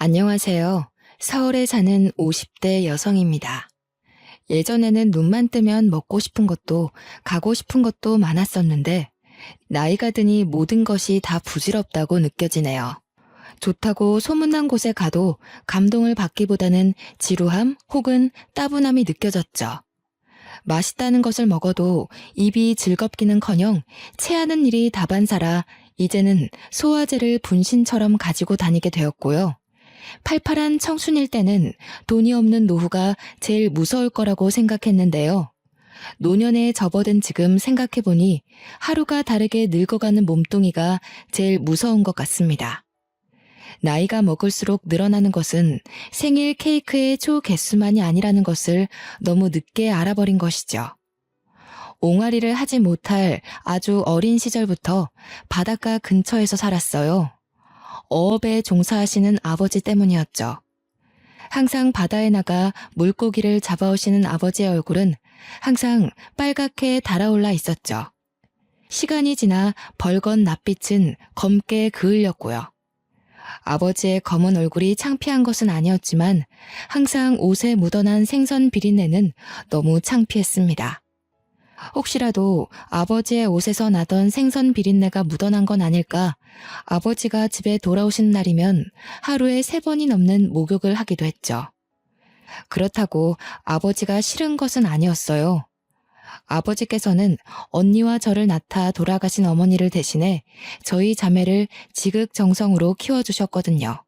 안녕하세요. 서울에 사는 50대 여성입니다. 예전에는 눈만 뜨면 먹고 싶은 것도 가고 싶은 것도 많았었는데 나이가 드니 모든 것이 다 부질없다고 느껴지네요. 좋다고 소문난 곳에 가도 감동을 받기보다는 지루함 혹은 따분함이 느껴졌죠. 맛있다는 것을 먹어도 입이 즐겁기는커녕 체하는 일이 다반사라 이제는 소화제를 분신처럼 가지고 다니게 되었고요. 팔팔한 청순일 때는 돈이 없는 노후가 제일 무서울 거라고 생각했는데요. 노년에 접어든 지금 생각해보니 하루가 다르게 늙어가는 몸뚱이가 제일 무서운 것 같습니다. 나이가 먹을수록 늘어나는 것은 생일 케이크의 초 개수만이 아니라는 것을 너무 늦게 알아버린 것이죠. 옹알이를 하지 못할 아주 어린 시절부터 바닷가 근처에서 살았어요. 어업에 종사하시는 아버지 때문이었죠. 항상 바다에 나가 물고기를 잡아오시는 아버지의 얼굴은 항상 빨갛게 달아올라 있었죠. 시간이 지나 벌건 낯빛은 검게 그을렸고요. 아버지의 검은 얼굴이 창피한 것은 아니었지만 항상 옷에 묻어난 생선 비린내는 너무 창피했습니다. 혹시라도 아버지의 옷에서 나던 생선 비린내가 묻어난 건 아닐까 아버지가 집에 돌아오신 날이면 하루에 3번이 넘는 목욕을 하기도 했죠. 그렇다고 아버지가 싫은 것은 아니었어요. 아버지께서는 언니와 저를 낳다 돌아가신 어머니를 대신해 저희 자매를 지극정성으로 키워주셨거든요.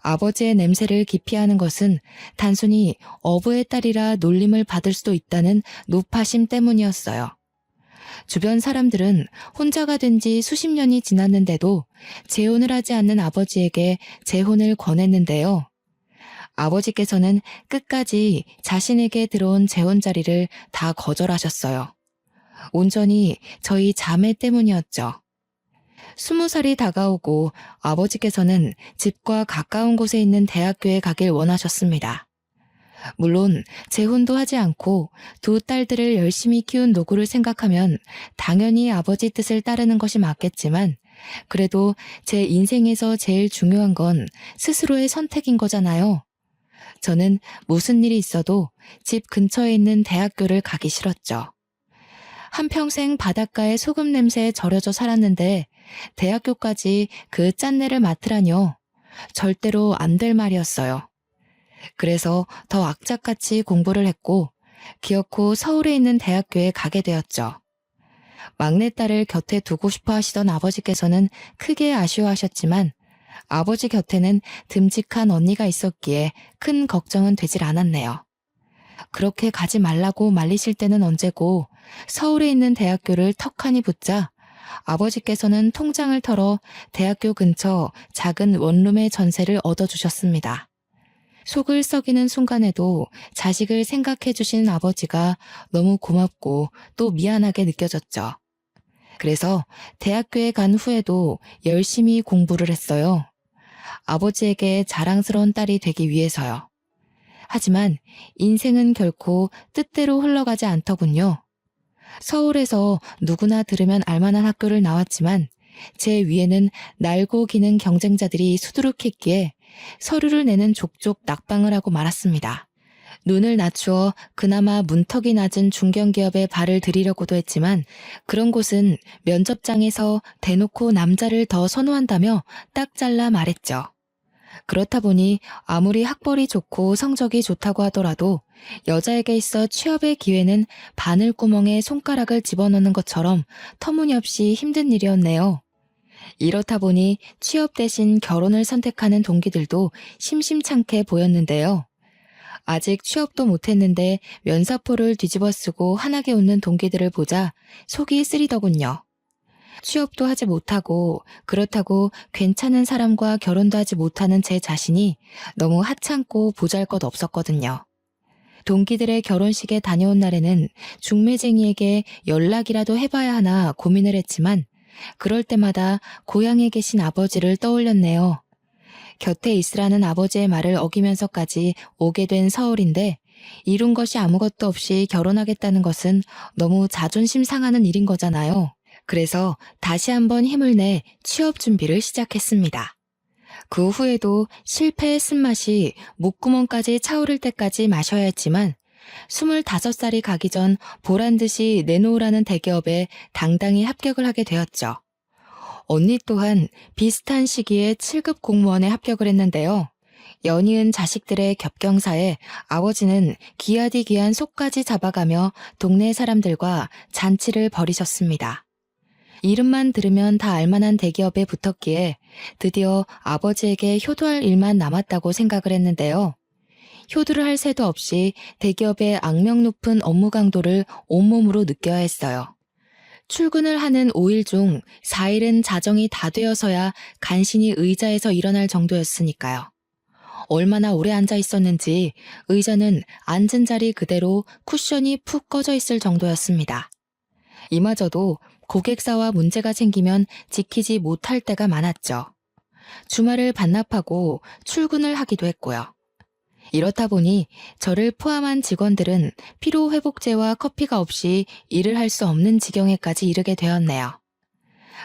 아버지의 냄새를 기피하는 것은 단순히 어부의 딸이라 놀림을 받을 수도 있다는 노파심 때문이었어요. 주변 사람들은 혼자가 된 지 수십 년이 지났는데도 재혼을 하지 않는 아버지에게 재혼을 권했는데요. 아버지께서는 끝까지 자신에게 들어온 재혼 자리를 다 거절하셨어요. 온전히 저희 자매 때문이었죠. 20살이 다가오고 아버지께서는 집과 가까운 곳에 있는 대학교에 가길 원하셨습니다. 물론 재혼도 하지 않고 2 딸들을 열심히 키운 노고를 생각하면 당연히 아버지 뜻을 따르는 것이 맞겠지만 그래도 제 인생에서 제일 중요한 건 스스로의 선택인 거잖아요. 저는 무슨 일이 있어도 집 근처에 있는 대학교를 가기 싫었죠. 한평생 바닷가의 소금 냄새에 절여져 살았는데 대학교까지 그 짠내를 맡으라뇨. 절대로 안 될 말이었어요. 그래서 더 악착같이 공부를 했고 기어코 서울에 있는 대학교에 가게 되었죠. 막내딸을 곁에 두고 싶어 하시던 아버지께서는 크게 아쉬워하셨지만 아버지 곁에는 듬직한 언니가 있었기에 큰 걱정은 되질 않았네요. 그렇게 가지 말라고 말리실 때는 언제고 서울에 있는 대학교를 턱하니 붙자 아버지께서는 통장을 털어 대학교 근처 작은 원룸의 전세를 얻어주셨습니다. 속을 썩이는 순간에도 자식을 생각해 주시는 아버지가 너무 고맙고 또 미안하게 느껴졌죠. 그래서 대학교에 간 후에도 열심히 공부를 했어요. 아버지에게 자랑스러운 딸이 되기 위해서요. 하지만 인생은 결코 뜻대로 흘러가지 않더군요. 서울에서 누구나 들으면 알만한 학교를 나왔지만 제 위에는 날고 기는 경쟁자들이 수두룩했기에 서류를 내는 족족 낙방을 하고 말았습니다. 눈을 낮추어 그나마 문턱이 낮은 중견기업에 발을 들이려고도 했지만 그런 곳은 면접장에서 대놓고 남자를 더 선호한다며 딱 잘라 말했죠. 그렇다 보니 아무리 학벌이 좋고 성적이 좋다고 하더라도 여자에게 있어 취업의 기회는 바늘구멍에 손가락을 집어넣는 것처럼 터무니없이 힘든 일이었네요. 이렇다 보니 취업 대신 결혼을 선택하는 동기들도 심심찮게 보였는데요. 아직 취업도 못했는데 면사포를 뒤집어 쓰고 환하게 웃는 동기들을 보자 속이 쓰리더군요. 취업도 하지 못하고 그렇다고 괜찮은 사람과 결혼도 하지 못하는 제 자신이 너무 하찮고 보잘것없었거든요. 동기들의 결혼식에 다녀온 날에는 중매쟁이에게 연락이라도 해봐야 하나 고민을 했지만 그럴 때마다 고향에 계신 아버지를 떠올렸네요. 곁에 있으라는 아버지의 말을 어기면서까지 오게 된 서울인데 이룬 것이 아무것도 없이 결혼하겠다는 것은 너무 자존심 상하는 일인 거잖아요. 그래서 다시 한번 힘을 내 취업 준비를 시작했습니다. 그 후에도 실패의 쓴맛이 목구멍까지 차오를 때까지 마셔야 했지만 25살이 가기 전 보란듯이 내놓으라는 대기업에 당당히 합격을 하게 되었죠. 언니 또한 비슷한 시기에 7급 공무원에 합격을 했는데요. 연이은 자식들의 겹경사에 아버지는 기아디기한 속까지 잡아가며 동네 사람들과 잔치를 벌이셨습니다. 이름만 들으면 다 알만한 대기업에 붙었기에 드디어 아버지에게 효도할 일만 남았다고 생각을 했는데요. 효도를 할 새도 없이 대기업의 악명 높은 업무 강도를 온몸으로 느껴야 했어요. 출근을 하는 5일 중 4일은 자정이 다 되어서야 간신히 의자에서 일어날 정도였으니까요. 얼마나 오래 앉아 있었는지 의자는 앉은 자리 그대로 쿠션이 푹 꺼져 있을 정도였습니다. 이마저도 고객사와 문제가 생기면 지키지 못할 때가 많았죠. 주말을 반납하고 출근을 하기도 했고요. 이렇다 보니 저를 포함한 직원들은 피로회복제와 커피가 없이 일을 할 수 없는 지경에까지 이르게 되었네요.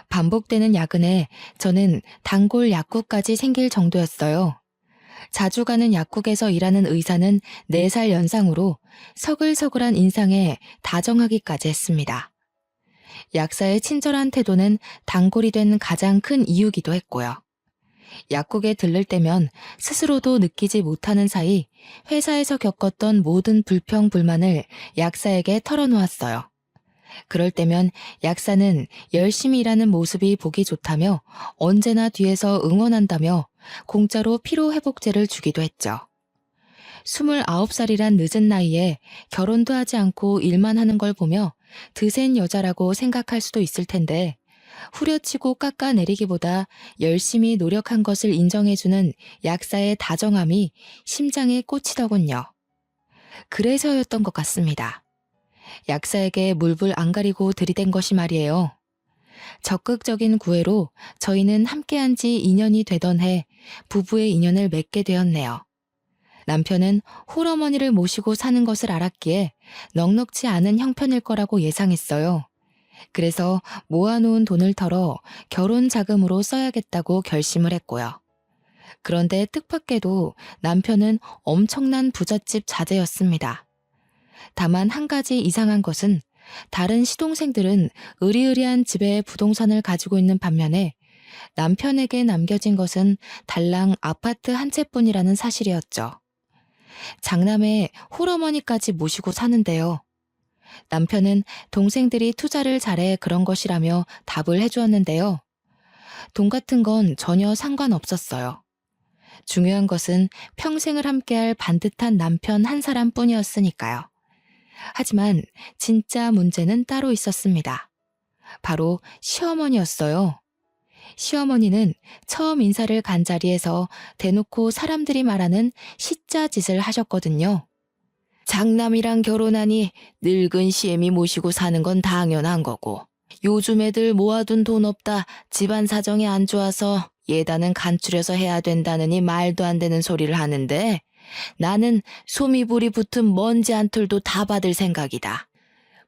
반복되는 야근에 저는 단골 약국까지 생길 정도였어요. 자주 가는 약국에서 일하는 의사는 4살 연상으로 서글서글한 인상에 다정하기까지 했습니다. 약사의 친절한 태도는 단골이 된 가장 큰 이유기도 했고요. 약국에 들를 때면 스스로도 느끼지 못하는 사이 회사에서 겪었던 모든 불평, 불만을 약사에게 털어놓았어요. 그럴 때면 약사는 열심히 일하는 모습이 보기 좋다며 언제나 뒤에서 응원한다며 공짜로 피로회복제를 주기도 했죠. 29살이란 늦은 나이에 결혼도 하지 않고 일만 하는 걸 보며 드센 여자라고 생각할 수도 있을 텐데 후려치고 깎아내리기보다 열심히 노력한 것을 인정해주는 약사의 다정함이 심장에 꽂히더군요. 그래서였던 것 같습니다. 약사에게 물불 안 가리고 들이댄 것이 말이에요. 적극적인 구애로 저희는 함께한 지 2년이 되던 해 부부의 인연을 맺게 되었네요. 남편은 홀어머니를 모시고 사는 것을 알았기에 넉넉지 않은 형편일 거라고 예상했어요. 그래서 모아놓은 돈을 털어 결혼 자금으로 써야겠다고 결심을 했고요. 그런데 뜻밖에도 남편은 엄청난 부잣집 자제였습니다. 다만 한 가지 이상한 것은 다른 시동생들은 으리으리한 집에 부동산을 가지고 있는 반면에 남편에게 남겨진 것은 달랑 아파트 한 채뿐이라는 사실이었죠. 장남의 홀어머니까지 모시고 사는데요. 남편은 동생들이 투자를 잘해 그런 것이라며 답을 해주었는데요. 돈 같은 건 전혀 상관없었어요. 중요한 것은 평생을 함께할 반듯한 남편 한 사람뿐이었으니까요. 하지만 진짜 문제는 따로 있었습니다. 바로 시어머니였어요. 시어머니는 처음 인사를 간 자리에서 대놓고 사람들이 말하는 시짜 짓을 하셨거든요. 장남이랑 결혼하니 늙은 시애미 모시고 사는 건 당연한 거고 요즘 애들 모아둔 돈 없다 집안 사정이 안 좋아서 예단은 간추려서 해야 된다느니 말도 안 되는 소리를 하는데 나는 소미불이 붙은 먼지 한 톨도 다 받을 생각이다.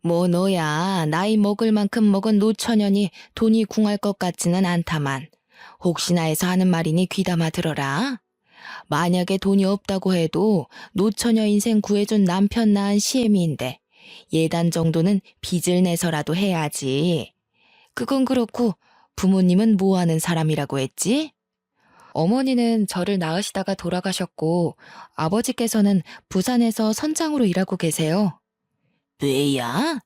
뭐 너야 나이 먹을 만큼 먹은 노처녀니 돈이 궁할 것 같지는 않다만 혹시나 해서 하는 말이니 귀담아 들어라. 만약에 돈이 없다고 해도 노처녀 인생 구해준 남편 낳은 시애미인데 예단 정도는 빚을 내서라도 해야지. 그건 그렇고 부모님은 뭐 하는 사람이라고 했지? 어머니는 저를 낳으시다가 돌아가셨고 아버지께서는 부산에서 선장으로 일하고 계세요. 왜야?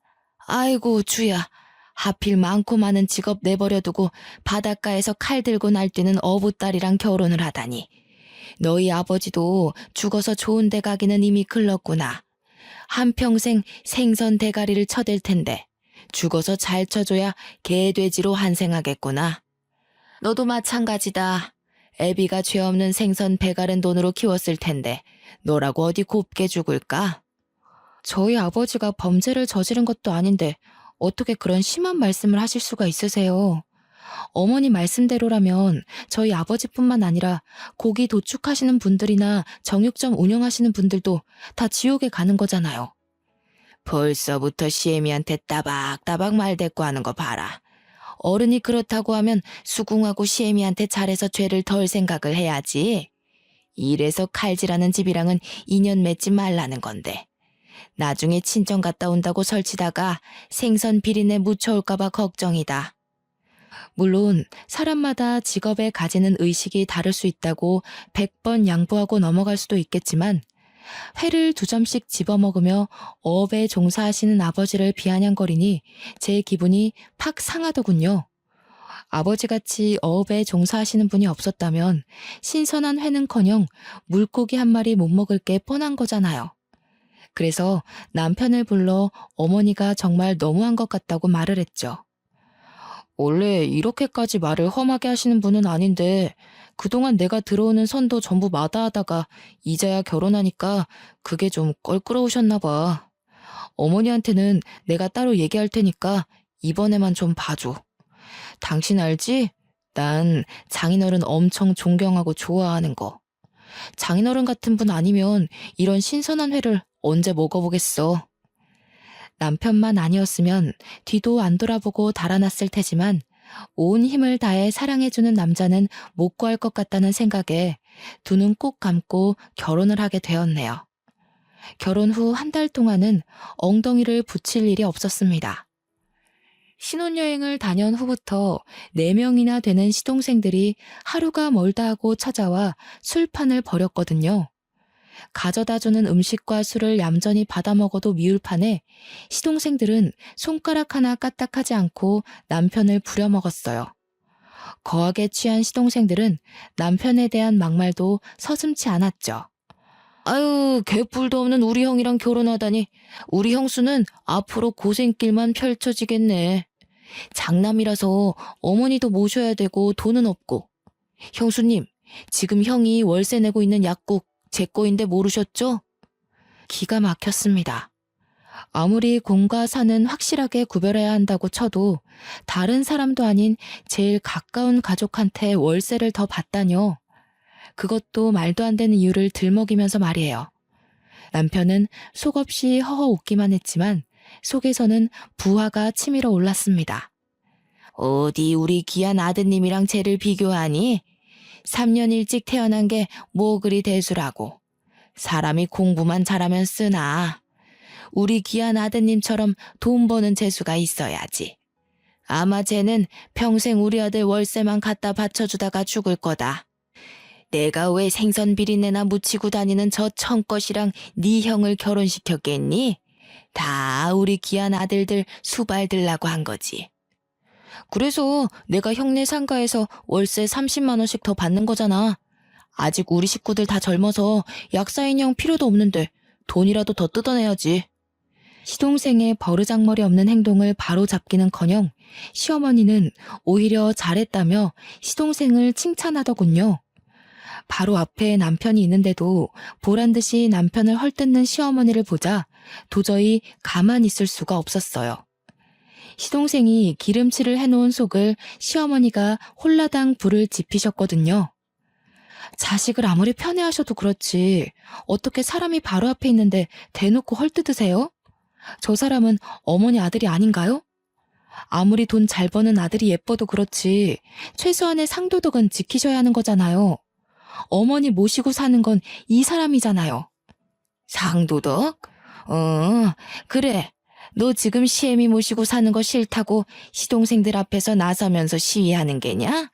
아이고 주야. 하필 많고 많은 직업 내버려두고 바닷가에서 칼 들고 날뛰는 어부딸이랑 결혼을 하다니. 너희 아버지도 죽어서 좋은 데 가기는 이미 글렀구나. 한평생 생선 대가리를 쳐댈 텐데 죽어서 잘 쳐줘야 개돼지로 환생하겠구나. 너도 마찬가지다. 애비가 죄 없는 생선 배가른 돈으로 키웠을 텐데 너라고 어디 곱게 죽을까? 저희 아버지가 범죄를 저지른 것도 아닌데 어떻게 그런 심한 말씀을 하실 수가 있으세요? 어머니 말씀대로라면 저희 아버지뿐만 아니라 고기 도축하시는 분들이나 정육점 운영하시는 분들도 다 지옥에 가는 거잖아요. 벌써부터 시애미한테 따박따박 말대꾸하는 거 봐라. 어른이 그렇다고 하면 수궁하고 시애미한테 잘해서 죄를 덜 생각을 해야지. 이래서 칼질하는 집이랑은 인연 맺지 말라는 건데. 나중에 친정 갔다 온다고 설치다가 생선 비린내 묻혀올까봐 걱정이다. 물론 사람마다 직업에 가지는 의식이 다를 수 있다고 100번 양보하고 넘어갈 수도 있겠지만 회를 2점씩 집어먹으며 어업에 종사하시는 아버지를 비아냥거리니 제 기분이 팍 상하더군요. 아버지같이 어업에 종사하시는 분이 없었다면 신선한 회는커녕 물고기 한 마리 못 먹을 게 뻔한 거잖아요. 그래서 남편을 불러 어머니가 정말 너무한 것 같다고 말을 했죠. 원래 이렇게까지 말을 험하게 하시는 분은 아닌데 그동안 내가 들어오는 선도 전부 마다하다가 이제야 결혼하니까 그게 좀 껄끄러우셨나 봐. 어머니한테는 내가 따로 얘기할 테니까 이번에만 좀 봐줘. 당신 알지? 난 장인어른 엄청 존경하고 좋아하는 거. 장인어른 같은 분 아니면 이런 신선한 회를 언제 먹어보겠어. 남편만 아니었으면 뒤도 안 돌아보고 달아났을 테지만 온 힘을 다해 사랑해주는 남자는 못 구할 것 같다는 생각에 두 눈 꼭 감고 결혼을 하게 되었네요. 결혼 후 한 달 동안은 엉덩이를 붙일 일이 없었습니다. 신혼여행을 다녀온 후부터 4명이나 되는 시동생들이 하루가 멀다 하고 찾아와 술판을 벌였거든요. 가져다주는 음식과 술을 얌전히 받아먹어도 미울 판에 시동생들은 손가락 하나 까딱하지 않고 남편을 부려먹었어요. 거하게 취한 시동생들은 남편에 대한 막말도 서슴지 않았죠. 아유, 개뿔도 없는 우리 형이랑 결혼하다니 우리 형수는 앞으로 고생길만 펼쳐지겠네. 장남이라서 어머니도 모셔야 되고 돈은 없고. 형수님, 지금 형이 월세 내고 있는 약국 제 거인데 모르셨죠? 기가 막혔습니다. 아무리 공과 사는 확실하게 구별해야 한다고 쳐도 다른 사람도 아닌 제일 가까운 가족한테 월세를 더 받다뇨. 그것도 말도 안 되는 이유를 들먹이면서 말이에요. 남편은 속없이 허허 웃기만 했지만 속에서는 부하가 치밀어 올랐습니다. 어디 우리 귀한 아드님이랑 쟤를 비교하니? 3년 일찍 태어난 게 뭐 그리 대수라고. 사람이 공부만 잘하면 쓰나. 우리 귀한 아드님처럼 돈 버는 재수가 있어야지. 아마 쟤는 평생 우리 아들 월세만 갖다 바쳐주다가 죽을 거다. 내가 왜 생선 비린내나 묻히고 다니는 저 청껏이랑 네 형을 결혼시켰겠니? 다 우리 귀한 아들들 수발 들라고 한 거지. 그래서 내가 형네 상가에서 월세 30만 원씩 더 받는 거잖아. 아직 우리 식구들 다 젊어서 약사인 형 필요도 없는데 돈이라도 더 뜯어내야지. 시동생의 버르장머리 없는 행동을 바로 잡기는커녕 시어머니는 오히려 잘했다며 시동생을 칭찬하더군요. 바로 앞에 남편이 있는데도 보란듯이 남편을 헐뜯는 시어머니를 보자 도저히 가만히 있을 수가 없었어요. 시동생이 기름칠을 해놓은 속을 시어머니가 홀라당 불을 지피셨거든요. 자식을 아무리 편애하셔도 그렇지 어떻게 사람이 바로 앞에 있는데 대놓고 헐뜯으세요? 저 사람은 어머니 아들이 아닌가요? 아무리 돈 잘 버는 아들이 예뻐도 그렇지 최소한의 상도덕은 지키셔야 하는 거잖아요. 어머니 모시고 사는 건 이 사람이잖아요. 상도덕? 그래. 너 지금 시애미 모시고 사는 거 싫다고 시동생들 앞에서 나서면서 시위하는 게냐?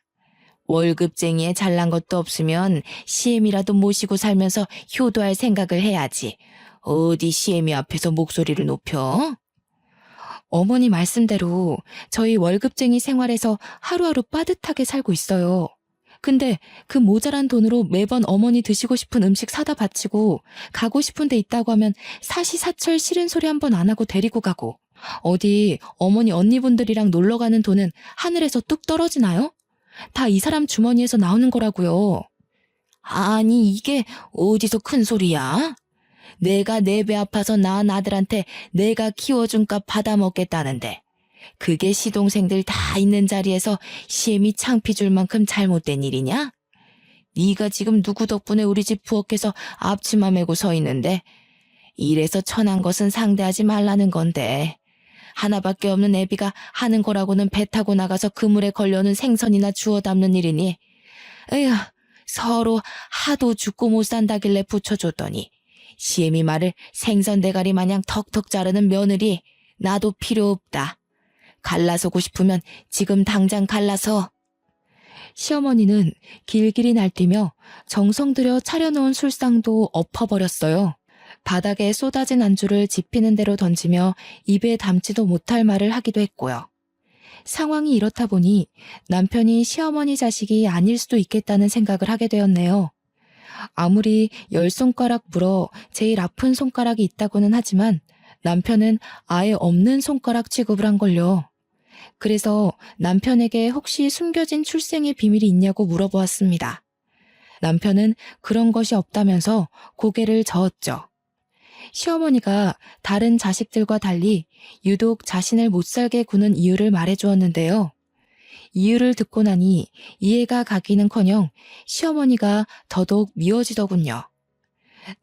월급쟁이에 잘난 것도 없으면 시애미라도 모시고 살면서 효도할 생각을 해야지. 어디 시애미 앞에서 목소리를 높여? 어머니 말씀대로 저희 월급쟁이 생활에서 하루하루 빠듯하게 살고 있어요. 근데 그 모자란 돈으로 매번 어머니 드시고 싶은 음식 사다 바치고 가고 싶은 데 있다고 하면 사시사철 싫은 소리 한 번 안 하고 데리고 가고 어디 어머니 언니분들이랑 놀러 가는 돈은 하늘에서 뚝 떨어지나요? 다 이 사람 주머니에서 나오는 거라고요. 아니 이게 어디서 큰 소리야? 내가 내 배 아파서 낳은 아들한테 내가 키워준 값 받아먹겠다는데 그게 시동생들 다 있는 자리에서 시애미 창피 줄 만큼 잘못된 일이냐? 네가 지금 누구 덕분에 우리 집 부엌에서 앞치마 메고 서 있는데 이래서 천한 것은 상대하지 말라는 건데 하나밖에 없는 애비가 하는 거라고는 배 타고 나가서 그물에 걸려오는 생선이나 주워 담는 일이니. 에휴, 서로 하도 죽고 못 산다길래 붙여줬더니 시애미 말을 생선 대가리 마냥 턱턱 자르는 며느리 나도 필요 없다. 갈라서고 싶으면 지금 당장 갈라서. 시어머니는 길길이 날뛰며 정성 들여 차려놓은 술상도 엎어버렸어요. 바닥에 쏟아진 안주를 지피는 대로 던지며 입에 담지도 못할 말을 하기도 했고요. 상황이 이렇다 보니 남편이 시어머니 자식이 아닐 수도 있겠다는 생각을 하게 되었네요. 아무리 10손가락 물어 제일 아픈 손가락이 있다고는 하지만 남편은 아예 없는 손가락 취급을 한 걸요. 그래서 남편에게 혹시 숨겨진 출생의 비밀이 있냐고 물어보았습니다. 남편은 그런 것이 없다면서 고개를 저었죠. 시어머니가 다른 자식들과 달리 유독 자신을 못살게 구는 이유를 말해주었는데요. 이유를 듣고 나니 이해가 가기는커녕 시어머니가 더더욱 미워지더군요.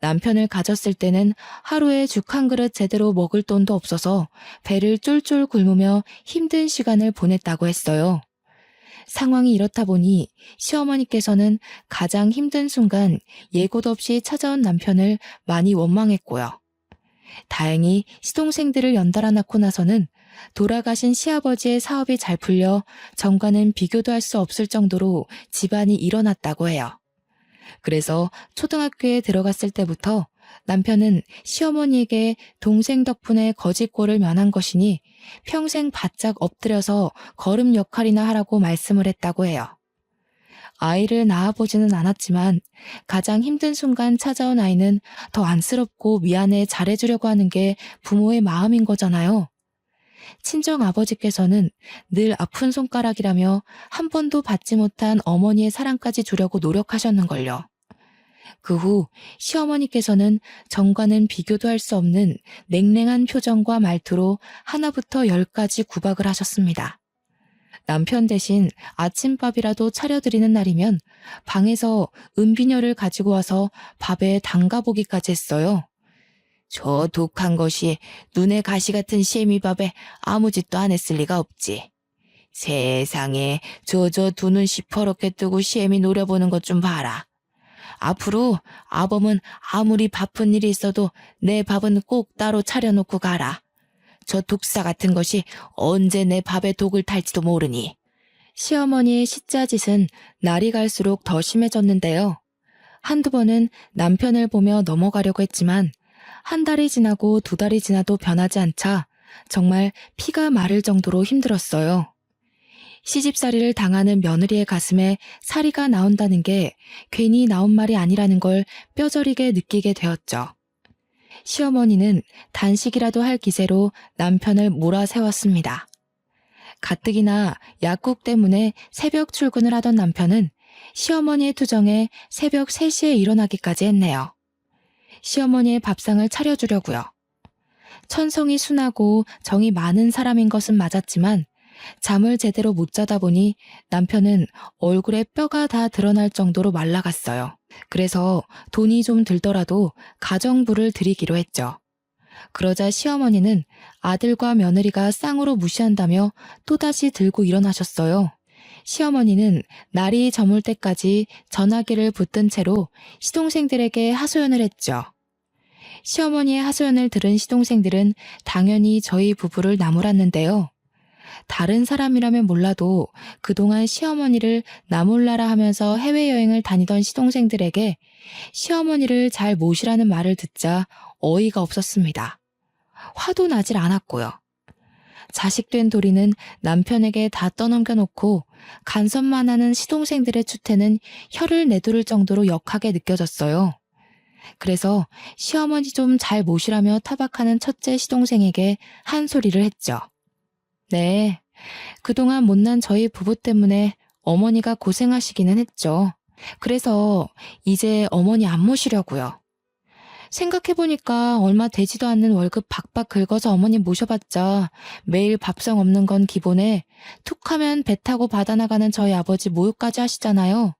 남편을 가졌을 때는 하루에 죽 한 그릇 제대로 먹을 돈도 없어서 배를 쫄쫄 굶으며 힘든 시간을 보냈다고 했어요. 상황이 이렇다 보니 시어머니께서는 가장 힘든 순간 예고도 없이 찾아온 남편을 많이 원망했고요. 다행히 시동생들을 연달아 낳고 나서는 돌아가신 시아버지의 사업이 잘 풀려 전과는 비교도 할 수 없을 정도로 집안이 일어났다고 해요. 그래서 초등학교에 들어갔을 때부터 남편은 시어머니에게 동생 덕분에 거지꼴을 면한 것이니 평생 바짝 엎드려서 거름 역할이나 하라고 말씀을 했다고 해요. 아이를 낳아보지는 않았지만 가장 힘든 순간 찾아온 아이는 더 안쓰럽고 미안해 잘해주려고 하는 게 부모의 마음인 거잖아요. 친정 아버지께서는 늘 아픈 손가락이라며 한 번도 받지 못한 어머니의 사랑까지 주려고 노력하셨는걸요. 그 후 시어머니께서는 전과는 비교도 할 수 없는 냉랭한 표정과 말투로 하나부터 10까지 구박을 하셨습니다. 남편 대신 아침밥이라도 차려드리는 날이면 방에서 은비녀를 가지고 와서 밥에 담가보기까지 했어요. 저 독한 것이 눈에 가시 같은 시애미밥에 아무 짓도 안 했을 리가 없지. 세상에 저 두 눈 시퍼렇게 뜨고 시애미 노려보는 것 좀 봐라. 앞으로 아범은 아무리 바쁜 일이 있어도 내 밥은 꼭 따로 차려놓고 가라. 저 독사 같은 것이 언제 내 밥에 독을 탈지도 모르니. 시어머니의 시짜짓은 날이 갈수록 더 심해졌는데요. 한두 번은 남편을 보며 넘어가려고 했지만 한 달이 지나고 2달이 지나도 변하지 않자 정말 피가 마를 정도로 힘들었어요. 시집살이를 당하는 며느리의 가슴에 사리가 나온다는 게 괜히 나온 말이 아니라는 걸 뼈저리게 느끼게 되었죠. 시어머니는 단식이라도 할 기세로 남편을 몰아세웠습니다. 가뜩이나 약국 때문에 새벽 출근을 하던 남편은 시어머니의 투정에 새벽 3시에 일어나기까지 했네요. 시어머니의 밥상을 차려주려고요. 천성이 순하고 정이 많은 사람인 것은 맞았지만 잠을 제대로 못 자다 보니 남편은 얼굴에 뼈가 다 드러날 정도로 말라갔어요. 그래서 돈이 좀 들더라도 가정부를 드리기로 했죠. 그러자 시어머니는 아들과 며느리가 쌍으로 무시한다며 또다시 들고 일어나셨어요. 시어머니는 날이 저물 때까지 전화기를 붙든 채로 시동생들에게 하소연을 했죠. 시어머니의 하소연을 들은 시동생들은 당연히 저희 부부를 나무랐는데요. 다른 사람이라면 몰라도 그동안 시어머니를 나몰라라 하면서 해외여행을 다니던 시동생들에게 시어머니를 잘 모시라는 말을 듣자 어이가 없었습니다. 화도 나질 않았고요. 자식된 도리는 남편에게 다 떠넘겨놓고 간섭만 하는 시동생들의 추태는 혀를 내두를 정도로 역하게 느껴졌어요. 그래서 시어머니 좀 잘 모시라며 타박하는 첫째 시동생에게 한 소리를 했죠. 네, 그동안 못난 저희 부부 때문에 어머니가 고생하시기는 했죠. 그래서 이제 어머니 안 모시려고요. 생각해보니까 얼마 되지도 않는 월급 박박 긁어서 어머니 모셔봤자 매일 밥상 없는 건 기본에 툭하면 배 타고 받아나가는 저희 아버지 모욕까지 하시잖아요.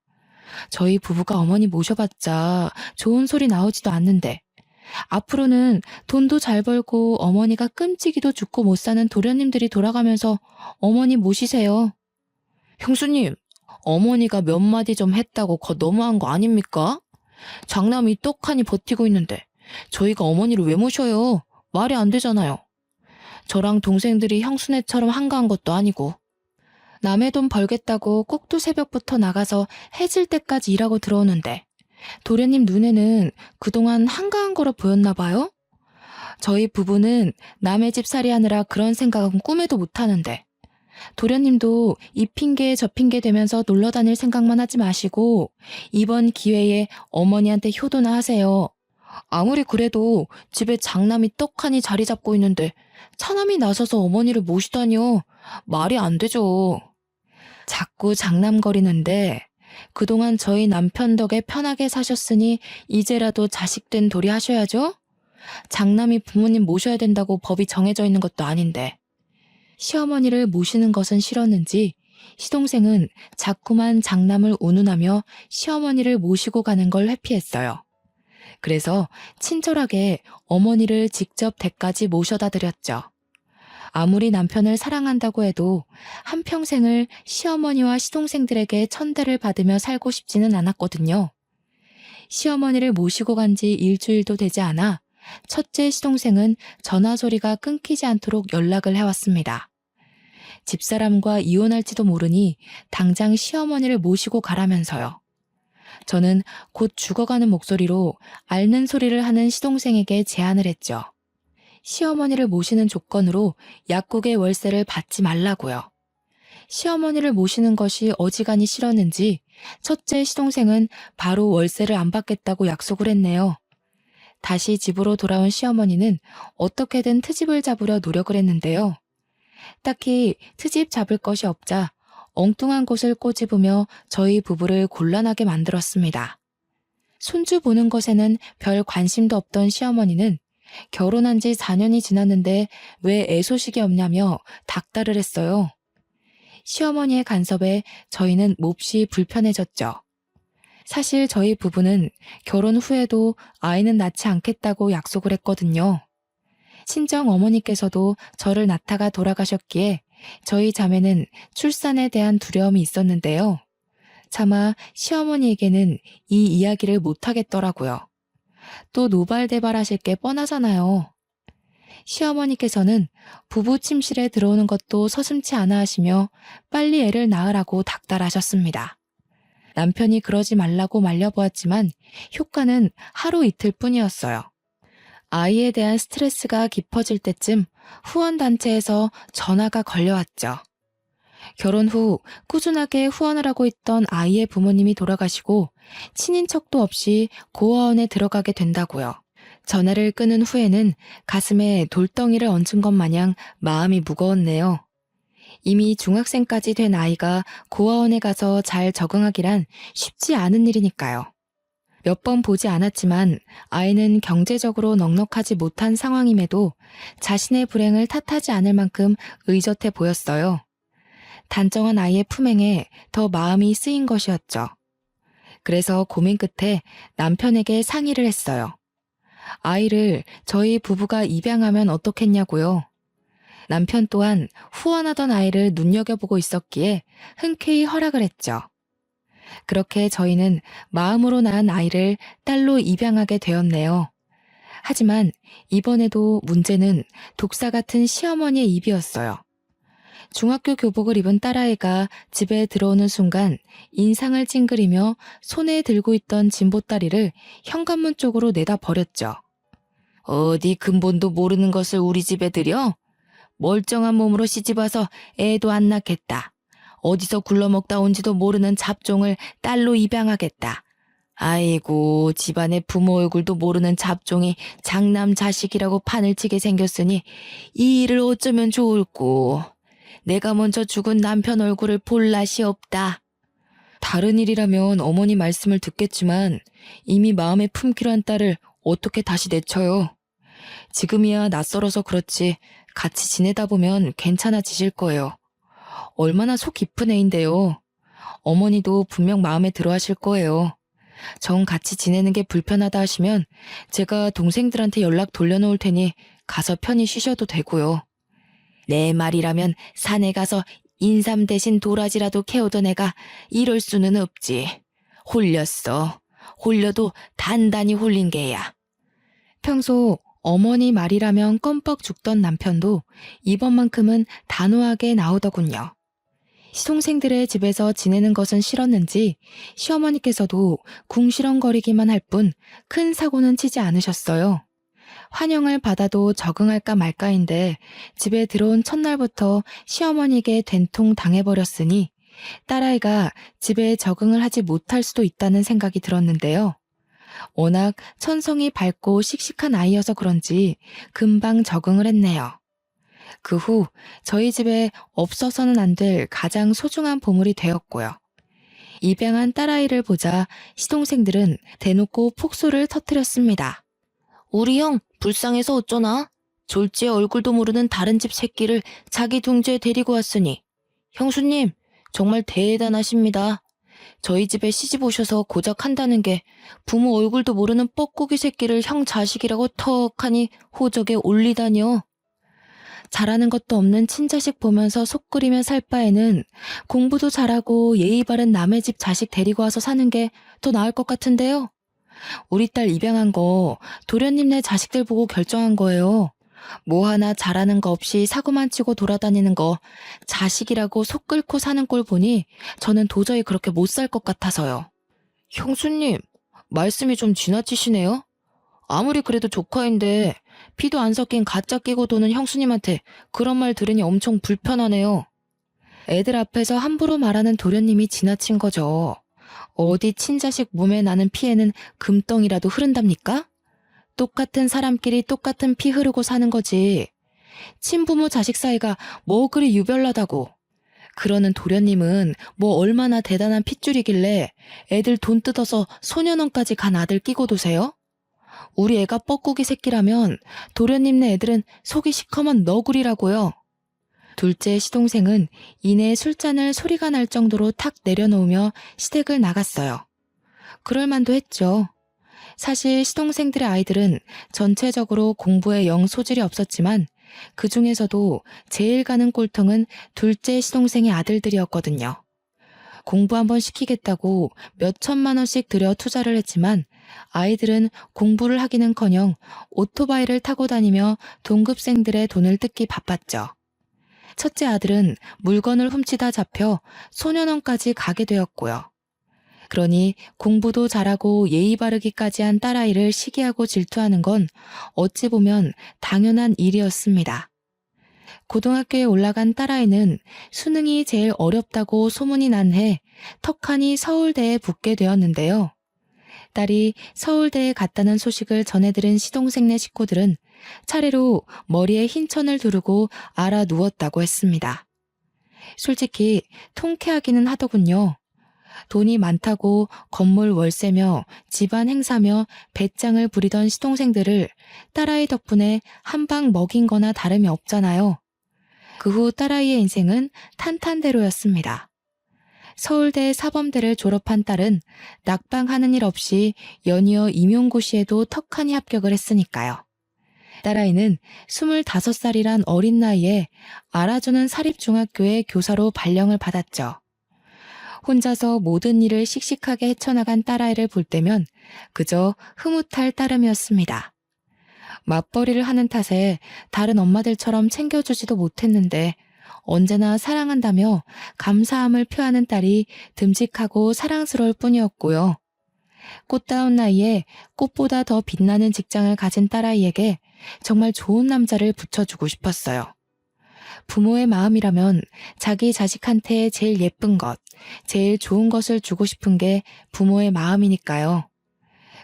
저희 부부가 어머니 모셔봤자 좋은 소리 나오지도 않는데 앞으로는 돈도 잘 벌고 어머니가 끔찍이도 죽고 못 사는 도련님들이 돌아가면서 어머니 모시세요. 형수님, 어머니가 몇 마디 좀 했다고 거 너무한 거 아닙니까? 장남이 떡하니 버티고 있는데 저희가 어머니를 왜 모셔요? 말이 안 되잖아요. 저랑 동생들이 형수네처럼 한가한 것도 아니고. 남의 돈 벌겠다고 꼭두 새벽부터 나가서 해질 때까지 일하고 들어오는데 도련님 눈에는 그동안 한가한 거로 보였나 봐요? 저희 부부는 남의 집 살이하느라 그런 생각은 꿈에도 못하는데 도련님도 이 핑계 저 핑계 대면서 놀러 다닐 생각만 하지 마시고 이번 기회에 어머니한테 효도나 하세요. 아무리 그래도 집에 장남이 떡하니 자리 잡고 있는데 차남이 나서서 어머니를 모시다니요. 말이 안 되죠. 자꾸 장남거리는데 그동안 저희 남편 덕에 편하게 사셨으니 이제라도 자식된 도리 하셔야죠. 장남이 부모님 모셔야 된다고 법이 정해져 있는 것도 아닌데. 시어머니를 모시는 것은 싫었는지 시동생은 자꾸만 장남을 운운하며 시어머니를 모시고 가는 걸 회피했어요. 그래서 친절하게 어머니를 직접 댁까지 모셔다 드렸죠. 아무리 남편을 사랑한다고 해도 한평생을 시어머니와 시동생들에게 천대를 받으며 살고 싶지는 않았거든요. 시어머니를 모시고 간 지 일주일도 되지 않아 첫째 시동생은 전화소리가 끊기지 않도록 연락을 해왔습니다. 집사람과 이혼할지도 모르니 당장 시어머니를 모시고 가라면서요. 저는 곧 죽어가는 목소리로 앓는 소리를 하는 시동생에게 제안을 했죠. 시어머니를 모시는 조건으로 약국의 월세를 받지 말라고요. 시어머니를 모시는 것이 어지간히 싫었는지 첫째 시동생은 바로 월세를 안 받겠다고 약속을 했네요. 다시 집으로 돌아온 시어머니는 어떻게든 트집을 잡으려 노력을 했는데요. 딱히 트집 잡을 것이 없자 엉뚱한 곳을 꼬집으며 저희 부부를 곤란하게 만들었습니다. 손주 보는 것에는 별 관심도 없던 시어머니는 결혼한 지 4년이 지났는데 왜 애소식이 없냐며 닥달을 했어요. 시어머니의 간섭에 저희는 몹시 불편해졌죠. 사실 저희 부부는 결혼 후에도 아이는 낳지 않겠다고 약속을 했거든요. 친정 어머니께서도 저를 낳다가 돌아가셨기에 저희 자매는 출산에 대한 두려움이 있었는데요. 차마 시어머니에게는 이 이야기를 못하겠더라고요. 또 노발대발하실 게 뻔하잖아요. 시어머니께서는 부부 침실에 들어오는 것도 서슴지 않아 하시며 빨리 애를 낳으라고 닥달하셨습니다. 남편이 그러지 말라고 말려보았지만 효과는 하루 이틀 뿐이었어요. 아이에 대한 스트레스가 깊어질 때쯤 후원단체에서 전화가 걸려왔죠. 결혼 후 꾸준하게 후원을 하고 있던 아이의 부모님이 돌아가시고 친인척도 없이 고아원에 들어가게 된다고요. 전화를 끊은 후에는 가슴에 돌덩이를 얹은 것 마냥 마음이 무거웠네요. 이미 중학생까지 된 아이가 고아원에 가서 잘 적응하기란 쉽지 않은 일이니까요. 몇 번 보지 않았지만 아이는 경제적으로 넉넉하지 못한 상황임에도 자신의 불행을 탓하지 않을 만큼 의젓해 보였어요. 단정한 아이의 품행에 더 마음이 쓰인 것이었죠. 그래서 고민 끝에 남편에게 상의를 했어요. 아이를 저희 부부가 입양하면 어떻겠냐고요. 남편 또한 후원하던 아이를 눈여겨보고 있었기에 흔쾌히 허락을 했죠. 그렇게 저희는 마음으로 낳은 아이를 딸로 입양하게 되었네요. 하지만 이번에도 문제는 독사 같은 시어머니의 입이었어요. 중학교 교복을 입은 딸아이가 집에 들어오는 순간 인상을 찡그리며 손에 들고 있던 진보다리를 현관문 쪽으로 내다 버렸죠. 어디 근본도 모르는 것을 우리 집에 들여? 멀쩡한 몸으로 시집와서 애도 안 낳겠다. 어디서 굴러먹다 온지도 모르는 잡종을 딸로 입양하겠다. 아이고, 집안의 부모 얼굴도 모르는 잡종이 장남 자식이라고 판을 치게 생겼으니 이 일을 어쩌면 좋을꼬. 내가 먼저 죽은 남편 얼굴을 볼 낯이 없다. 다른 일이라면 어머니 말씀을 듣겠지만 이미 마음에 품기로 한 딸을 어떻게 다시 내쳐요. 지금이야 낯설어서 그렇지 같이 지내다 보면 괜찮아지실 거예요. 얼마나 속 깊은 애인데요. 어머니도 분명 마음에 들어 하실 거예요. 정 같이 지내는 게 불편하다 하시면 제가 동생들한테 연락 돌려놓을 테니 가서 편히 쉬셔도 되고요. 내 말이라면 산에 가서 인삼 대신 도라지라도 캐오던 애가 이럴 수는 없지. 홀렸어. 홀려도 단단히 홀린 게야. 평소 어머니 말이라면 껌뻑 죽던 남편도 이번만큼은 단호하게 나오더군요. 시동생들의 집에서 지내는 것은 싫었는지 시어머니께서도 궁시렁거리기만 할 뿐 큰 사고는 치지 않으셨어요. 환영을 받아도 적응할까 말까인데 집에 들어온 첫날부터 시어머니에게 된통 당해버렸으니 딸아이가 집에 적응을 하지 못할 수도 있다는 생각이 들었는데요. 워낙 천성이 밝고 씩씩한 아이여서 그런지 금방 적응을 했네요. 그 후 저희 집에 없어서는 안 될 가장 소중한 보물이 되었고요. 입양한 딸아이를 보자 시동생들은 대놓고 폭소를 터뜨렸습니다. 우리 형 불쌍해서 어쩌나? 졸지에 얼굴도 모르는 다른 집 새끼를 자기 둥지에 데리고 왔으니 형수님 정말 대단하십니다. 저희 집에 시집 오셔서 고작 한다는 게 부모 얼굴도 모르는 뻐꾸기 새끼를 형 자식이라고 턱하니 호적에 올리다니요. 잘하는 것도 없는 친자식 보면서 속 끓이며 살 바에는 공부도 잘하고 예의 바른 남의 집 자식 데리고 와서 사는 게 더 나을 것 같은데요. 우리 딸 입양한 거 도련님네 자식들 보고 결정한 거예요. 뭐 하나 잘하는 거 없이 사고만 치고 돌아다니는 거 자식이라고 속 끓고 사는 꼴 보니 저는 도저히 그렇게 못 살 것 같아서요. 형수님, 말씀이 좀 지나치시네요. 아무리 그래도 조카인데 피도 안 섞인 가짜 끼고 도는 형수님한테 그런 말 들으니 엄청 불편하네요. 애들 앞에서 함부로 말하는 도련님이 지나친 거죠. 어디 친자식 몸에 나는 피에는 금덩이라도 흐른답니까? 똑같은 사람끼리 똑같은 피 흐르고 사는 거지. 친부모 자식 사이가 뭐 그리 유별나다고. 그러는 도련님은 뭐 얼마나 대단한 핏줄이길래 애들 돈 뜯어서 소년원까지 간 아들 끼고 도세요? 우리 애가 뻐꾸기 새끼라면 도련님네 애들은 속이 시커먼 너구리라고요. 둘째 시동생은 이내 술잔을 소리가 날 정도로 탁 내려놓으며 시댁을 나갔어요. 그럴 만도 했죠. 사실 시동생들의 아이들은 전체적으로 공부에 영 소질이 없었지만 그 중에서도 제일 가는 꼴통은 둘째 시동생의 아들들이었거든요. 공부 한번 시키겠다고 몇 천만 원씩 들여 투자를 했지만 아이들은 공부를 하기는커녕 오토바이를 타고 다니며 동급생들의 돈을 뜯기 바빴죠. 첫째 아들은 물건을 훔치다 잡혀 소년원까지 가게 되었고요. 그러니 공부도 잘하고 예의 바르기까지 한 딸아이를 시기하고 질투하는 건 어찌 보면 당연한 일이었습니다. 고등학교에 올라간 딸아이는 수능이 제일 어렵다고 소문이 난 해 턱하니 서울대에 붙게 되었는데요. 딸이 서울대에 갔다는 소식을 전해들은 시동생네 식구들은 차례로 머리에 흰 천을 두르고 알아 누웠다고 했습니다. 솔직히 통쾌하기는 하더군요. 돈이 많다고 건물 월세며 집안 행사며 배짱을 부리던 시동생들을 딸아이 덕분에 한 방 먹인 거나 다름이 없잖아요. 그 후 딸아이의 인생은 탄탄대로였습니다. 서울대 사범대를 졸업한 딸은 낙방하는 일 없이 연이어 임용고시에도 턱하니 합격을 했으니까요. 딸아이는 25살이란 어린 나이에 알아주는 사립중학교의 교사로 발령을 받았죠. 혼자서 모든 일을 씩씩하게 헤쳐나간 딸아이를 볼 때면 그저 흐뭇할 따름이었습니다. 맞벌이를 하는 탓에 다른 엄마들처럼 챙겨주지도 못했는데 언제나 사랑한다며 감사함을 표하는 딸이 듬직하고 사랑스러울 뿐이었고요. 꽃다운 나이에 꽃보다 더 빛나는 직장을 가진 딸아이에게 정말 좋은 남자를 붙여주고 싶었어요. 부모의 마음이라면 자기 자식한테 제일 예쁜 것, 제일 좋은 것을 주고 싶은 게 부모의 마음이니까요.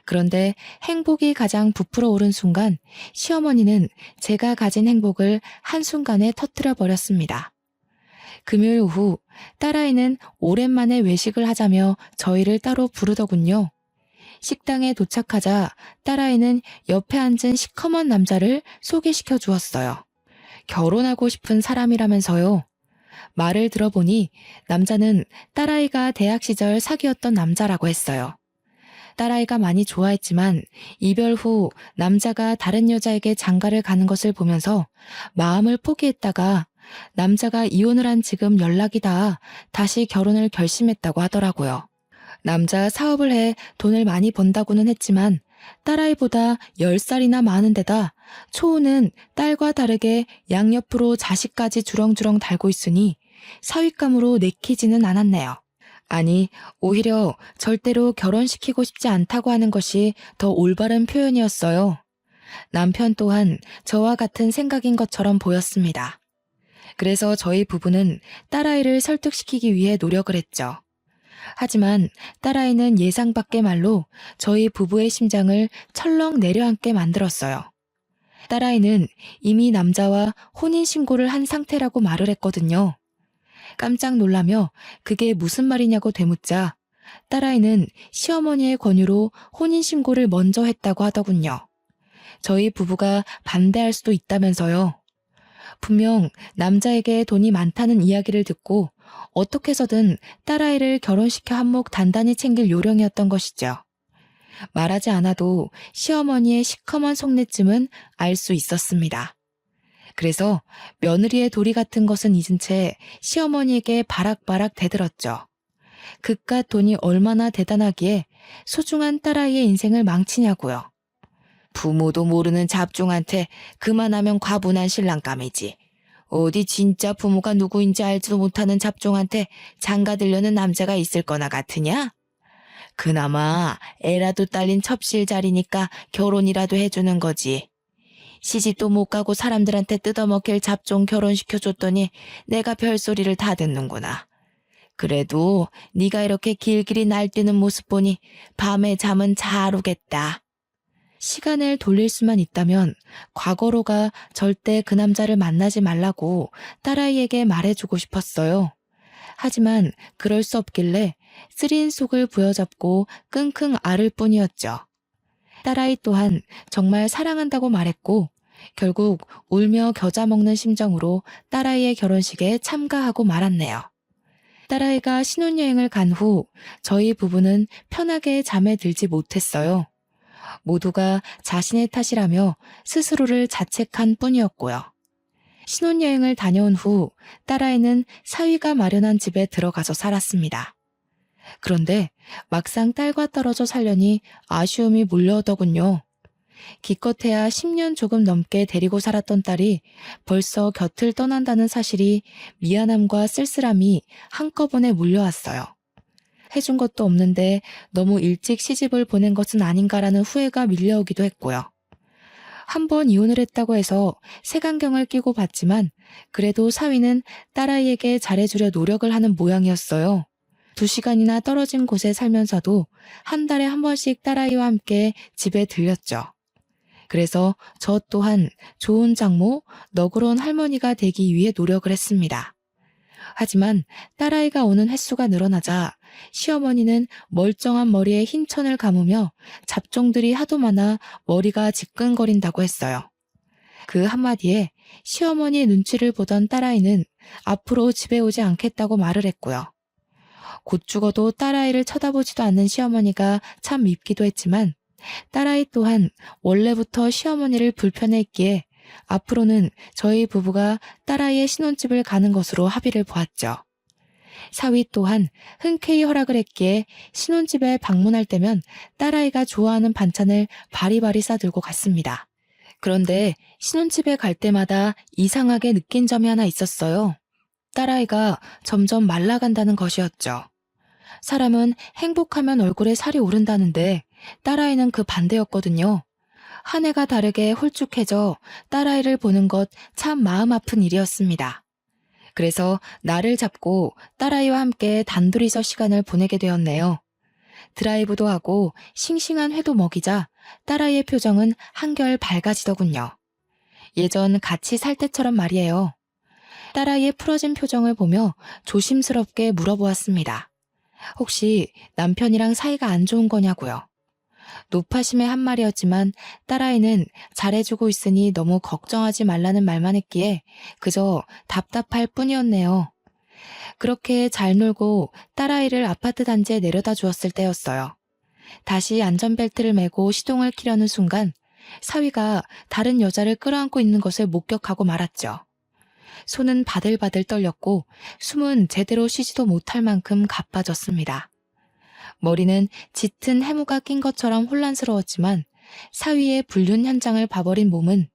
그런데 행복이 가장 부풀어 오른 순간 시어머니는 제가 가진 행복을 한순간에 터뜨려 버렸습니다. 금요일 오후 딸아이는 오랜만에 외식을 하자며 저희를 따로 부르더군요. 식당에 도착하자 딸아이는 옆에 앉은 시커먼 남자를 소개시켜 주었어요. 결혼하고 싶은 사람이라면서요. 말을 들어보니 남자는 딸아이가 대학 시절 사귀었던 남자라고 했어요. 딸아이가 많이 좋아했지만 이별 후 남자가 다른 여자에게 장가를 가는 것을 보면서 마음을 포기했다가 남자가 이혼을 한 지금 연락이 닿아 다시 결혼을 결심했다고 하더라고요. 남자 사업을 해 돈을 많이 번다고는 했지만 딸아이보다 10살이나 많은 데다 초우는 딸과 다르게 양옆으로 자식까지 주렁주렁 달고 있으니 사윗감으로 내키지는 않았네요. 아니, 오히려 절대로 결혼시키고 싶지 않다고 하는 것이 더 올바른 표현이었어요. 남편 또한 저와 같은 생각인 것처럼 보였습니다. 그래서 저희 부부는 딸아이를 설득시키기 위해 노력을 했죠. 하지만 딸아이는 예상 밖의 말로 저희 부부의 심장을 철렁 내려앉게 만들었어요. 딸아이는 이미 남자와 혼인신고를 한 상태라고 말을 했거든요. 깜짝 놀라며 그게 무슨 말이냐고 되묻자 딸아이는 시어머니의 권유로 혼인신고를 먼저 했다고 하더군요. 저희 부부가 반대할 수도 있다면서요. 분명 남자에게 돈이 많다는 이야기를 듣고 어떻게 해서든 딸아이를 결혼시켜 한몫 단단히 챙길 요령이었던 것이죠. 말하지 않아도 시어머니의 시커먼 속내쯤은 알 수 있었습니다. 그래서 며느리의 도리 같은 것은 잊은 채 시어머니에게 바락바락 대들었죠. 그깟 돈이 얼마나 대단하기에 소중한 딸아이의 인생을 망치냐고요. 부모도 모르는 잡종한테 그만하면 과분한 신랑감이지. 어디 진짜 부모가 누구인지 알지도 못하는 잡종한테 장가들려는 남자가 있을 거나 같으냐? 그나마 애라도 딸린 첩실자리니까 결혼이라도 해주는 거지. 시집도 못 가고 사람들한테 뜯어먹힐 잡종 결혼시켜줬더니 내가 별소리를 다 듣는구나. 그래도 네가 이렇게 길길이 날뛰는 모습 보니 밤에 잠은 잘 오겠다. 시간을 돌릴 수만 있다면 과거로가 절대 그 남자를 만나지 말라고 딸아이에게 말해주고 싶었어요. 하지만 그럴 수 없길래 쓰린 속을 부여잡고 끙끙 앓을 뿐이었죠. 딸아이 또한 정말 사랑한다고 말했고 결국 울며 겨자 먹는 심정으로 딸아이의 결혼식에 참가하고 말았네요. 딸아이가 신혼여행을 간 후 저희 부부는 편하게 잠에 들지 못했어요. 모두가 자신의 탓이라며 스스로를 자책한 뿐이었고요. 신혼여행을 다녀온 후 딸아이는 사위가 마련한 집에 들어가서 살았습니다. 그런데 막상 딸과 떨어져 살려니 아쉬움이 몰려오더군요. 기껏해야 10년 조금 넘게 데리고 살았던 딸이 벌써 곁을 떠난다는 사실이 미안함과 쓸쓸함이 한꺼번에 몰려왔어요. 해준 것도 없는데 너무 일찍 시집을 보낸 것은 아닌가라는 후회가 밀려오기도 했고요. 한 번 이혼을 했다고 해서 색안경을 끼고 봤지만 그래도 사위는 딸아이에게 잘해주려 노력을 하는 모양이었어요. 2시간이나 떨어진 곳에 살면서도 한 달에 한 번씩 딸아이와 함께 집에 들렸죠. 그래서 저 또한 좋은 장모, 너그러운 할머니가 되기 위해 노력을 했습니다. 하지만 딸아이가 오는 횟수가 늘어나자 시어머니는 멀쩡한 머리에 흰 천을 감으며 잡종들이 하도 많아 머리가 지끈거린다고 했어요. 그 한마디에 시어머니의 눈치를 보던 딸아이는 앞으로 집에 오지 않겠다고 말을 했고요. 곧 죽어도 딸아이를 쳐다보지도 않는 시어머니가 참 밉기도 했지만 딸아이 또한 원래부터 시어머니를 불편해했기에 앞으로는 저희 부부가 딸아이의 신혼집을 가는 것으로 합의를 보았죠. 사위 또한 흔쾌히 허락을 했기에 신혼집에 방문할 때면 딸아이가 좋아하는 반찬을 바리바리 싸들고 갔습니다. 그런데 신혼집에 갈 때마다 이상하게 느낀 점이 하나 있었어요. 딸아이가 점점 말라간다는 것이었죠. 사람은 행복하면 얼굴에 살이 오른다는데 딸아이는 그 반대였거든요. 한 해가 다르게 홀쭉해져 딸아이를 보는 것 참 마음 아픈 일이었습니다. 그래서 날을 잡고 딸아이와 함께 단둘이서 시간을 보내게 되었네요. 드라이브도 하고 싱싱한 회도 먹이자 딸아이의 표정은 한결 밝아지더군요. 예전 같이 살 때처럼 말이에요. 딸아이의 풀어진 표정을 보며 조심스럽게 물어보았습니다. 혹시 남편이랑 사이가 안 좋은 거냐고요. 노파심의 한 말이었지만 딸아이는 잘해주고 있으니 너무 걱정하지 말라는 말만 했기에 그저 답답할 뿐이었네요. 그렇게 잘 놀고 딸아이를 아파트 단지에 내려다 주었을 때였어요. 다시 안전벨트를 매고 시동을 키려는 순간 사위가 다른 여자를 끌어안고 있는 것을 목격하고 말았죠. 손은 바들바들 떨렸고 숨은 제대로 쉬지도 못할 만큼 가빠졌습니다. 머리는 짙은 해무가 낀 것처럼 혼란스러웠지만 사위의 불륜 현장을 봐버린 몸은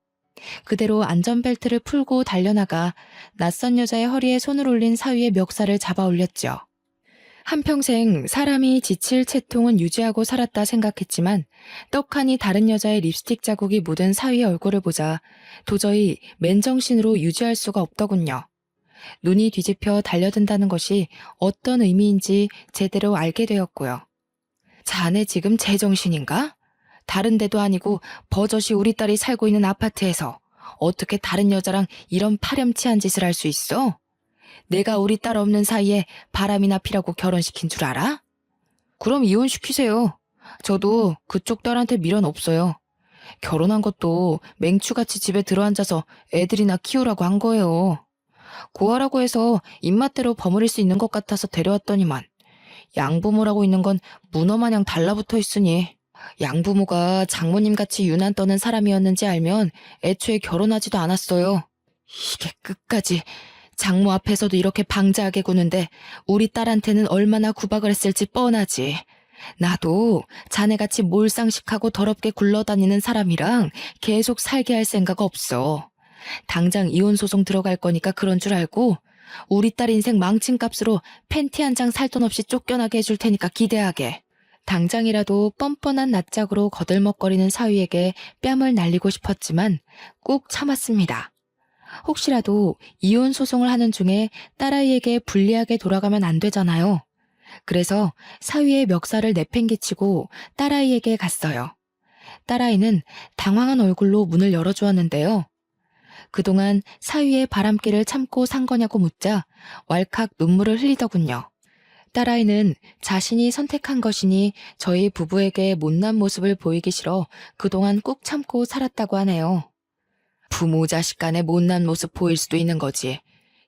그대로 안전벨트를 풀고 달려나가 낯선 여자의 허리에 손을 올린 사위의 멱살을 잡아 올렸죠. 한평생 사람이 지칠 채통은 유지하고 살았다 생각했지만 떡하니 다른 여자의 립스틱 자국이 묻은 사위의 얼굴을 보자 도저히 맨정신으로 유지할 수가 없더군요. 눈이 뒤집혀 달려든다는 것이 어떤 의미인지 제대로 알게 되었고요. 자네 지금 제정신인가? 다른 데도 아니고 버젓이 우리 딸이 살고 있는 아파트에서 어떻게 다른 여자랑 이런 파렴치한 짓을 할 수 있어? 내가 우리 딸 없는 사이에 바람이나 피라고 결혼시킨 줄 알아? 그럼 이혼시키세요. 저도 그쪽 딸한테 미련 없어요. 결혼한 것도 맹추같이 집에 들어앉아서 애들이나 키우라고 한 거예요. 고아라고 해서 입맛대로 버무릴 수 있는 것 같아서 데려왔더니만 양부모라고 있는 건 문어마냥 달라붙어 있으니 양부모가 장모님같이 유난 떠는 사람이었는지 알면 애초에 결혼하지도 않았어요. 이게 끝까지 장모 앞에서도 이렇게 방자하게 구는데 우리 딸한테는 얼마나 구박을 했을지 뻔하지. 나도 자네같이 몰상식하고 더럽게 굴러다니는 사람이랑 계속 살게 할 생각 없어. 당장 이혼소송 들어갈 거니까 그런 줄 알고 우리 딸 인생 망친 값으로 팬티 한 장 살 돈 없이 쫓겨나게 해줄 테니까 기대하게. 당장이라도 뻔뻔한 낯짝으로 거들먹거리는 사위에게 뺨을 날리고 싶었지만 꾹 참았습니다. 혹시라도 이혼 소송을 하는 중에 딸아이에게 불리하게 돌아가면 안 되잖아요. 그래서 사위의 멱살을 내팽개치고 딸아이에게 갔어요. 딸아이는 당황한 얼굴로 문을 열어주었는데요. 그동안 사위의 바람기를 참고 산 거냐고 묻자 왈칵 눈물을 흘리더군요. 딸아이는 자신이 선택한 것이니 저희 부부에게 못난 모습을 보이기 싫어 그동안 꾹 참고 살았다고 하네요. 부모 자식 간의 못난 모습 보일 수도 있는 거지.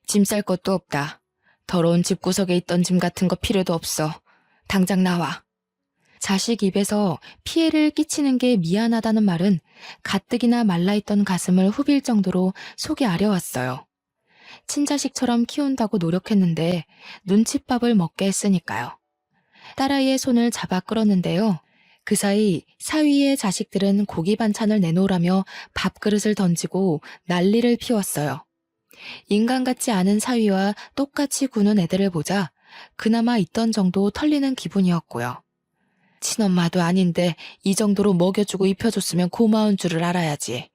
짐 쌀 것도 없다. 더러운 집구석에 있던 짐 같은 거 필요도 없어. 당장 나와. 자식 입에서 피해를 끼치는 게 미안하다는 말은 가뜩이나 말라있던 가슴을 후빌 정도로 속이 아려왔어요. 친자식처럼 키운다고 노력했는데 눈칫밥을 먹게 했으니까요. 딸아이의 손을 잡아 끌었는데요. 그 사이 사위의 자식들은 고기 반찬을 내놓으라며 밥그릇을 던지고 난리를 피웠어요. 인간 같지 않은 사위와 똑같이 구는 애들을 보자 그나마 있던 정도 털리는 기분이었고요. 친엄마도 아닌데 이 정도로 먹여주고 입혀줬으면 고마운 줄을 알아야지.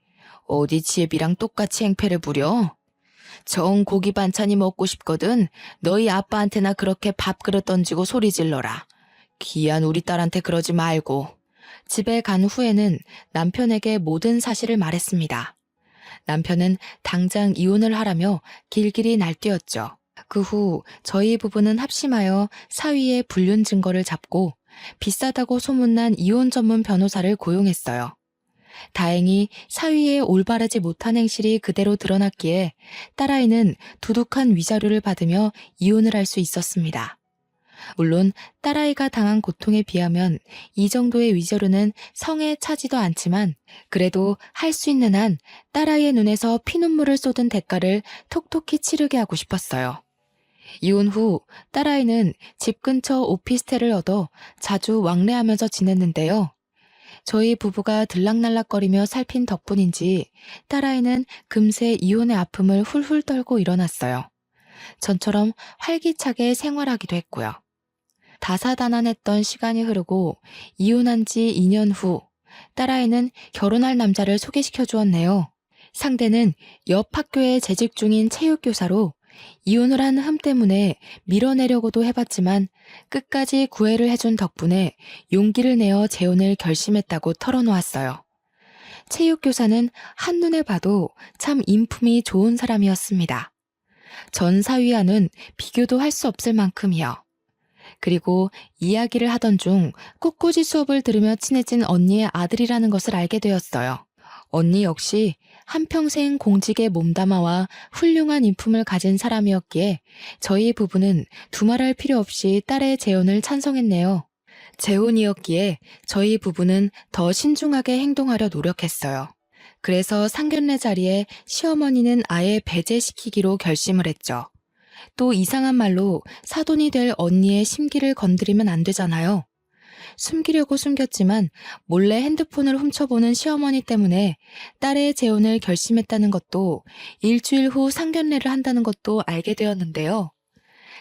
어디 지혜비랑 똑같이 행패를 부려? 정 고기 반찬이 먹고 싶거든 너희 아빠한테나 그렇게 밥그릇 던지고 소리 질러라. 귀한 우리 딸한테 그러지 말고. 집에 간 후에는 남편에게 모든 사실을 말했습니다. 남편은 당장 이혼을 하라며 길길이 날뛰었죠. 그 후 저희 부부는 합심하여 사위의 불륜 증거를 잡고 비싸다고 소문난 이혼 전문 변호사를 고용했어요. 다행히 사위의 올바르지 못한 행실이 그대로 드러났기에 딸아이는 두둑한 위자료를 받으며 이혼을 할 수 있었습니다. 물론 딸아이가 당한 고통에 비하면 이 정도의 위자료는 성에 차지도 않지만 그래도 할 수 있는 한 딸아이의 눈에서 피눈물을 쏟은 대가를 톡톡히 치르게 하고 싶었어요. 이혼 후 딸아이는 집 근처 오피스텔을 얻어 자주 왕래하면서 지냈는데요. 저희 부부가 들락날락거리며 살핀 덕분인지 딸아이는 금세 이혼의 아픔을 훌훌 떨고 일어났어요. 전처럼 활기차게 생활하기도 했고요. 다사다난했던 시간이 흐르고 이혼한 지 2년 후 딸아이는 결혼할 남자를 소개시켜 주었네요. 상대는 옆 학교에 재직 중인 체육교사로 이혼을 한 흠 때문에 밀어내려고도 해봤지만 끝까지 구애를 해준 덕분에 용기를 내어 재혼을 결심했다고 털어놓았어요. 체육교사는 한눈에 봐도 참 인품이 좋은 사람이었습니다. 전 사위와는 비교도 할 수 없을 만큼이요. 그리고 이야기를 하던 중 꽃꽂이 수업을 들으며 친해진 언니의 아들이라는 것을 알게 되었어요. 언니 역시 한평생 공직에 몸담아와 훌륭한 인품을 가진 사람이었기에 저희 부부는 두말할 필요 없이 딸의 재혼을 찬성했네요. 재혼이었기에 저희 부부는 더 신중하게 행동하려 노력했어요. 그래서 상견례 자리에 시어머니는 아예 배제시키기로 결심을 했죠. 또 이상한 말로 사돈이 될 언니의 심기를 건드리면 안 되잖아요. 숨기려고 숨겼지만 몰래 핸드폰을 훔쳐보는 시어머니 때문에 딸의 재혼을 결심했다는 것도 일주일 후 상견례를 한다는 것도 알게 되었는데요.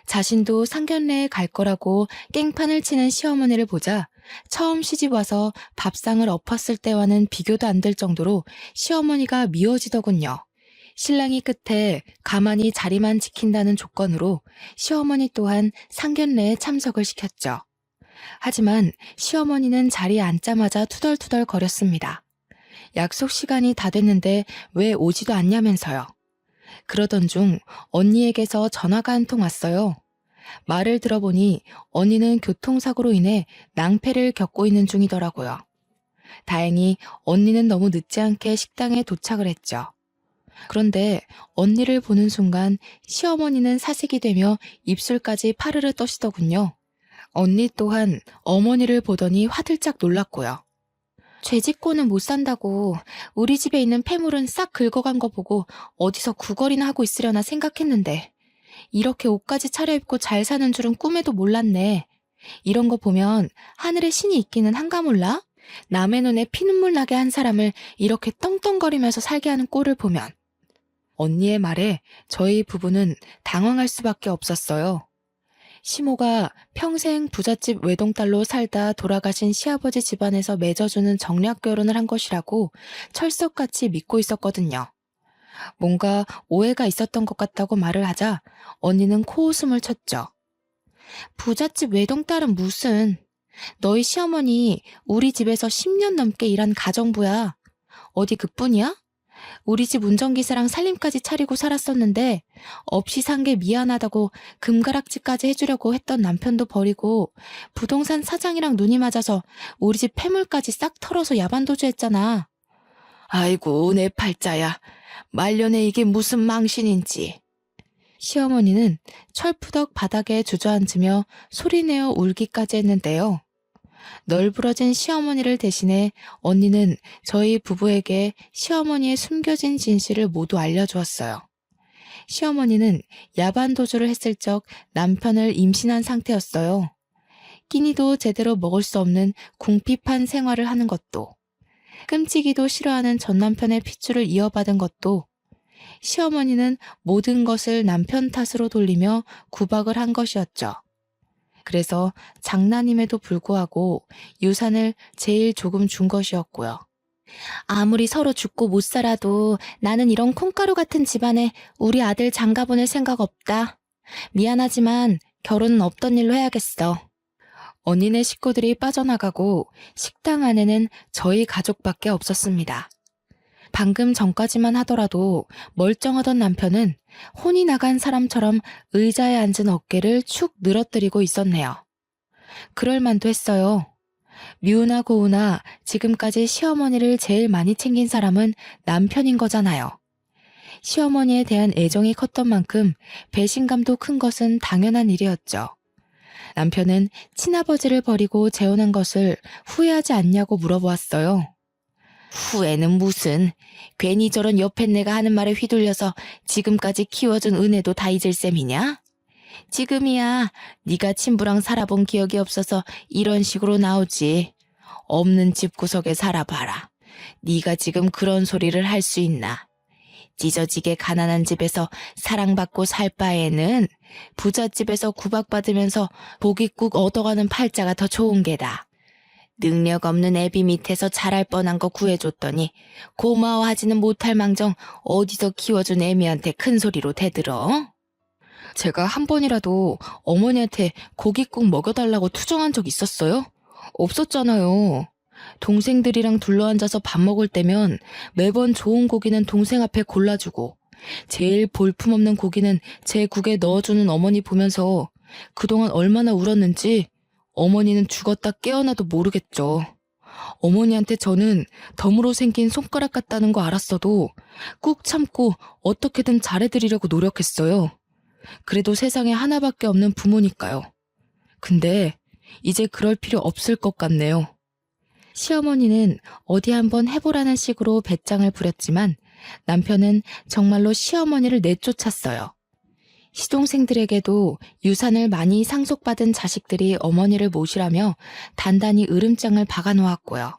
자신도 상견례에 갈 거라고 깽판을 치는 시어머니를 보자 처음 시집 와서 밥상을 엎었을 때와는 비교도 안 될 정도로 시어머니가 미워지더군요. 신랑이 끝에 가만히 자리만 지킨다는 조건으로 시어머니 또한 상견례에 참석을 시켰죠. 하지만 시어머니는 자리에 앉자마자 투덜투덜 거렸습니다. 약속 시간이 다 됐는데 왜 오지도 않냐면서요. 그러던 중 언니에게서 전화가 한 통 왔어요. 말을 들어보니 언니는 교통사고로 인해 낭패를 겪고 있는 중이더라고요. 다행히 언니는 너무 늦지 않게 식당에 도착을 했죠. 그런데 언니를 보는 순간 시어머니는 사색이 되며 입술까지 파르르 떠시더군요. 언니 또한 어머니를 보더니 화들짝 놀랐고요. 죄짓고는 못 산다고 우리 집에 있는 폐물은 싹 긁어간 거 보고 어디서 구걸이나 하고 있으려나 생각했는데 이렇게 옷까지 차려입고 잘 사는 줄은 꿈에도 몰랐네. 이런 거 보면 하늘에 신이 있기는 한가 몰라? 남의 눈에 피눈물 나게 한 사람을 이렇게 떵떵거리면서 살게 하는 꼴을 보면. 언니의 말에 저희 부부는 당황할 수밖에 없었어요. 시모가 평생 부잣집 외동딸로 살다 돌아가신 시아버지 집안에서 맺어주는 정략 결혼을 한 것이라고 철석같이 믿고 있었거든요. 뭔가 오해가 있었던 것 같다고 말을 하자 언니는 코웃음을 쳤죠. 부잣집 외동딸은 무슨, 너희 시어머니 우리 집에서 10년 넘게 일한 가정부야. 어디 그뿐이야? 우리 집 운전기사랑 살림까지 차리고 살았었는데 없이 산 게 미안하다고 금가락지까지 해주려고 했던 남편도 버리고 부동산 사장이랑 눈이 맞아서 우리 집 폐물까지 싹 털어서 야반도주했잖아. 아이고 내 팔자야. 말년에 이게 무슨 망신인지. 시어머니는 철푸덕 바닥에 주저앉으며 소리내어 울기까지 했는데요. 널브러진 시어머니를 대신해 언니는 저희 부부에게 시어머니의 숨겨진 진실을 모두 알려주었어요. 시어머니는 야반도주를 했을 적 남편을 임신한 상태였어요. 끼니도 제대로 먹을 수 없는 궁핍한 생활을 하는 것도, 끔찍이도 싫어하는 전 남편의 핏줄을 이어받은 것도, 시어머니는 모든 것을 남편 탓으로 돌리며 구박을 한 것이었죠. 그래서 장난임에도 불구하고 유산을 제일 조금 준 것이었고요. 아무리 서로 죽고 못 살아도 나는 이런 콩가루 같은 집안에 우리 아들 장가 보낼 생각 없다. 미안하지만 결혼은 없던 일로 해야겠어. 언니네 식구들이 빠져나가고 식당 안에는 저희 가족밖에 없었습니다. 방금 전까지만 하더라도 멀쩡하던 남편은 혼이 나간 사람처럼 의자에 앉은 어깨를 축 늘어뜨리고 있었네요. 그럴 만도 했어요. 미우나 고우나 지금까지 시어머니를 제일 많이 챙긴 사람은 남편인 거잖아요. 시어머니에 대한 애정이 컸던 만큼 배신감도 큰 것은 당연한 일이었죠. 남편은 친아버지를 버리고 재혼한 것을 후회하지 않냐고 물어보았어요. 후회는 무슨, 괜히 저런 옆에 내가 하는 말에 휘둘려서 지금까지 키워준 은혜도 다 잊을 셈이냐? 지금이야 네가 친부랑 살아본 기억이 없어서 이런 식으로 나오지. 없는 집구석에 살아봐라. 네가 지금 그런 소리를 할 수 있나? 찢어지게 가난한 집에서 사랑받고 살 바에는 부잣집에서 구박받으면서 보깃국 얻어가는 팔자가 더 좋은 게다. 능력 없는 애비 밑에서 자랄 뻔한 거 구해줬더니 고마워하지는 못할 망정 어디서 키워준 애미한테 큰 소리로 대들어? 제가 한 번이라도 어머니한테 고깃국 먹여달라고 투정한 적 있었어요? 없었잖아요. 동생들이랑 둘러앉아서 밥 먹을 때면 매번 좋은 고기는 동생 앞에 골라주고 제일 볼품없는 고기는 제 국에 넣어주는 어머니 보면서 그동안 얼마나 울었는지 어머니는 죽었다 깨어나도 모르겠죠. 어머니한테 저는 덤으로 생긴 손가락 같다는 거 알았어도 꾹 참고 어떻게든 잘해드리려고 노력했어요. 그래도 세상에 하나밖에 없는 부모니까요. 근데 이제 그럴 필요 없을 것 같네요. 시어머니는 어디 한번 해보라는 식으로 배짱을 부렸지만 남편은 정말로 시어머니를 내쫓았어요. 시동생들에게도 유산을 많이 상속받은 자식들이 어머니를 모시라며 단단히 으름장을 박아놓았고요.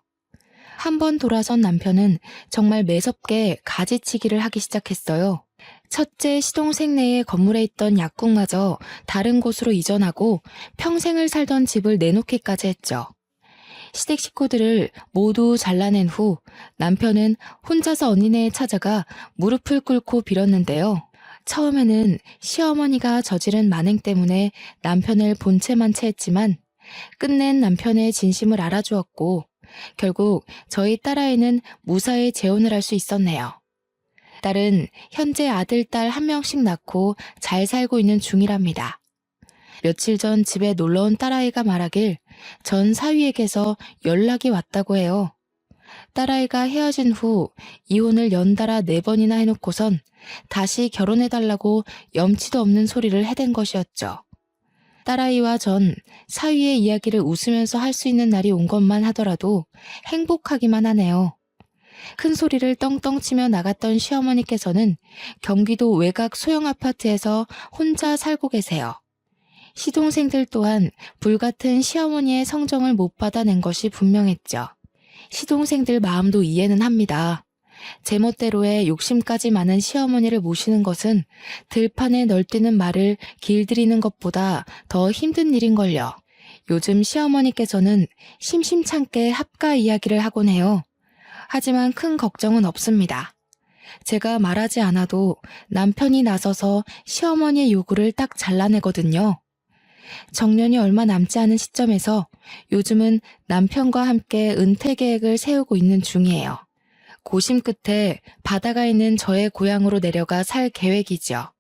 한 번 돌아선 남편은 정말 매섭게 가지치기를 하기 시작했어요. 첫째 시동생 내의 건물에 있던 약국마저 다른 곳으로 이전하고 평생을 살던 집을 내놓기까지 했죠. 시댁 식구들을 모두 잘라낸 후 남편은 혼자서 언니네에 찾아가 무릎을 꿇고 빌었는데요. 처음에는 시어머니가 저지른 만행 때문에 남편을 본체만 채했지만 끝낸 남편의 진심을 알아주었고 결국 저희 딸아이는 무사히 재혼을 할 수 있었네요. 딸은 현재 아들, 딸 한 명씩 낳고 잘 살고 있는 중이랍니다. 며칠 전 집에 놀러온 딸아이가 말하길 전 사위에게서 연락이 왔다고 해요. 딸아이가 헤어진 후 이혼을 연달아 4번이나 해놓고선 다시 결혼해달라고 염치도 없는 소리를 해댄 것이었죠. 딸아이와 전 사위의 이야기를 웃으면서 할 수 있는 날이 온 것만 하더라도 행복하기만 하네요. 큰 소리를 떵떵 치며 나갔던 시어머니께서는 경기도 외곽 소형 아파트에서 혼자 살고 계세요. 시동생들 또한 불같은 시어머니의 성정을 못 받아낸 것이 분명했죠. 시동생들 마음도 이해는 합니다. 제멋대로의 욕심까지 많은 시어머니를 모시는 것은 들판에 널뛰는 말을 길들이는 것보다 더 힘든 일인걸요. 요즘 시어머니께서는 심심찮게 합가 이야기를 하곤 해요. 하지만 큰 걱정은 없습니다. 제가 말하지 않아도 남편이 나서서 시어머니의 요구를 딱 잘라내거든요. 정년이 얼마 남지 않은 시점에서 요즘은 남편과 함께 은퇴 계획을 세우고 있는 중이에요. 고심 끝에 바다가 있는 저의 고향으로 내려가 살 계획이죠.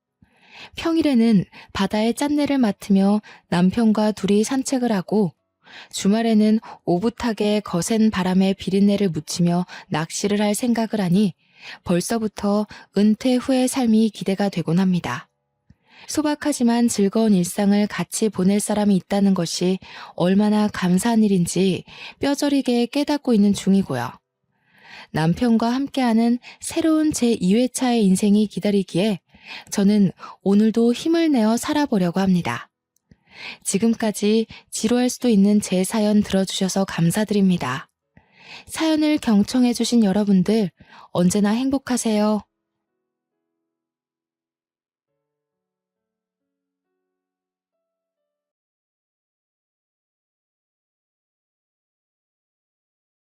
평일에는 바다의 짠내를 맡으며 남편과 둘이 산책을 하고 주말에는 오붓하게 거센 바람에 비린내를 묻히며 낚시를 할 생각을 하니 벌써부터 은퇴 후의 삶이 기대가 되곤 합니다. 소박하지만 즐거운 일상을 같이 보낼 사람이 있다는 것이 얼마나 감사한 일인지 뼈저리게 깨닫고 있는 중이고요. 남편과 함께하는 새로운 제2회차의 인생이 기다리기에 저는 오늘도 힘을 내어 살아보려고 합니다. 지금까지 지루할 수도 있는 제 사연 들어주셔서 감사드립니다. 사연을 경청해주신 여러분들 언제나 행복하세요.